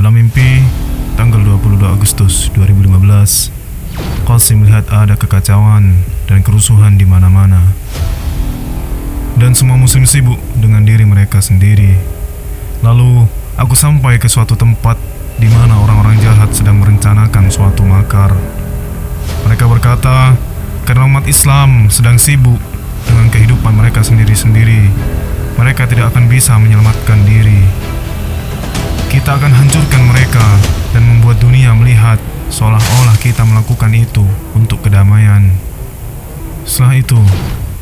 Dalam mimpi, tanggal 22 Agustus 2015, Qasim melihat ada kekacauan dan kerusuhan di mana-mana. Dan semua muslim sibuk dengan diri mereka sendiri. Lalu, aku sampai ke suatu tempat di mana orang-orang jahat sedang merencanakan suatu makar. Mereka berkata, karena umat Islam sedang sibuk dengan kehidupan mereka sendiri-sendiri, mereka tidak akan bisa menyelamatkan diri. Kita akan hancurkan mereka dan membuat dunia melihat seolah-olah kita melakukan itu untuk kedamaian. Setelah itu,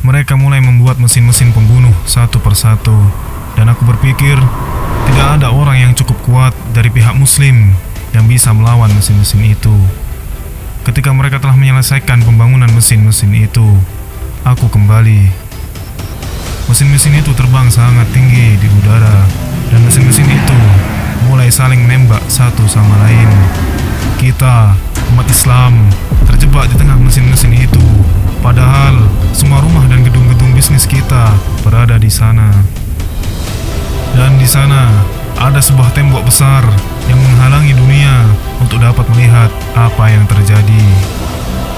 mereka mulai membuat mesin-mesin pembunuh satu persatu, dan aku berpikir tidak ada orang yang cukup kuat dari pihak muslim yang bisa melawan mesin-mesin itu. Ketika mereka telah menyelesaikan pembangunan mesin-mesin itu, aku kembali. Mesin-mesin itu terbang sangat tinggi di udara, dan mesin-mesin itu mulai saling menembak satu sama lain. Kita, umat Islam, terjebak di tengah mesin-mesin itu, padahal semua rumah dan gedung-gedung bisnis kita berada di sana. Dan di sana ada sebuah tembok besar yang menghalangi dunia untuk dapat melihat apa yang terjadi.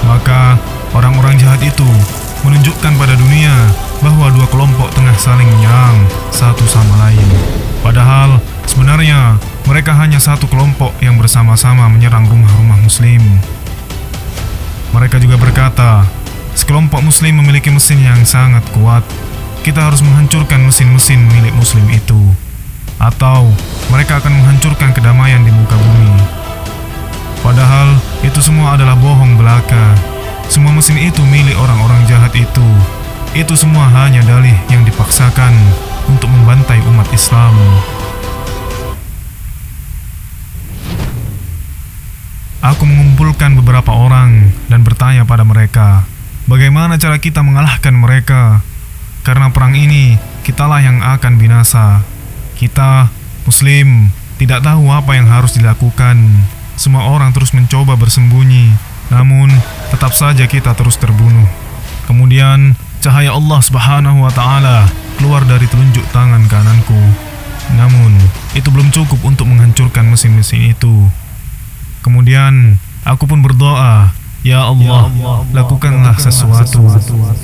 Maka orang-orang jahat itu menunjukkan pada dunia bahwa dua kelompok tengah saling menyerang satu sama lain. Padahal sebenarnya mereka hanya satu kelompok yang bersama-sama menyerang rumah-rumah muslim. Mereka juga berkata, sekelompok muslim memiliki mesin yang sangat kuat. Kita harus menghancurkan mesin-mesin milik muslim itu, atau mereka akan menghancurkan kedamaian di muka bumi. Padahal itu semua adalah bohong belaka. Semua mesin itu milik orang-orang jahat itu. Itu semua hanya dalih yang dipaksakan untuk membantai umat Islam. Aku mengumpulkan beberapa orang dan bertanya pada mereka, bagaimana cara kita mengalahkan mereka? Karena perang ini, kitalah yang akan binasa. Kita, muslim, tidak tahu apa yang harus dilakukan. Semua orang terus mencoba bersembunyi, namun tetap saja kita terus terbunuh. Kemudian, cahaya Allah Subhanahu wa Ta'ala keluar dari telunjuk tangan kananku. Namun, itu belum cukup untuk menghancurkan mesin-mesin itu. Kemudian, aku pun berdoa, Ya Allah, lakukanlah sesuatu.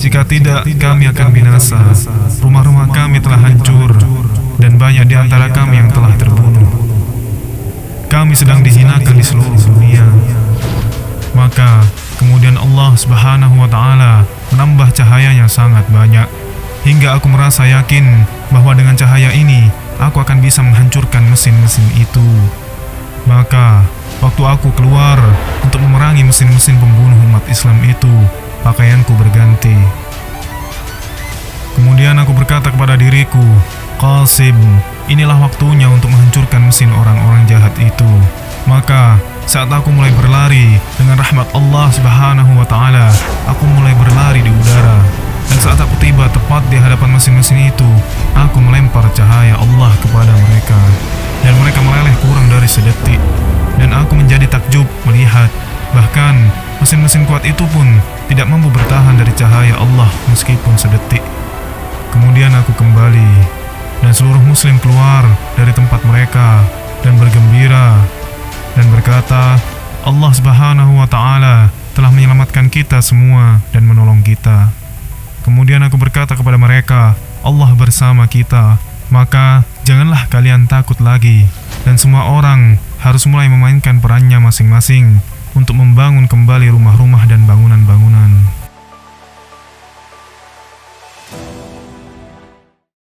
Jika tidak, kami akan binasa. Rumah-rumah kami telah hancur, dan banyak di antara kami yang telah terbunuh. Kami sedang dihinakan di seluruh dunia. Maka, kemudian Allah Subhanahu wa Ta'ala menambah cahayanya sangat banyak, hingga aku merasa yakin bahwa dengan cahaya ini, aku akan bisa menghancurkan mesin-mesin itu. Maka, waktu aku keluar untuk memerangi mesin-mesin pembunuh umat Islam itu, pakaianku berganti. Kemudian aku berkata kepada diriku, Qasim, inilah waktunya untuk menghancurkan mesin orang-orang jahat itu. Maka, saat aku mulai berlari dengan rahmat Allah Subhanahu wa Ta'ala, aku mulai berlari di udara. Dan saat aku tiba tepat di hadapan mesin-mesin itu, aku melempar cahaya Allah kepada mereka. Dan mereka meleleh kurang dari sedetik. Dan aku menjadi takjub melihat, bahkan mesin-mesin kuat itu pun tidak mampu bertahan dari cahaya Allah meskipun sedetik. Kemudian aku kembali, dan seluruh muslim keluar dari tempat mereka dan bergembira dan berkata, Allah Subhanahu wa Ta'ala telah menyelamatkan kita semua dan menolong kita. Kemudian aku berkata kepada mereka, Allah bersama kita, maka janganlah kalian takut lagi. Dan semua orang harus mulai memainkan perannya masing-masing untuk membangun kembali rumah-rumah dan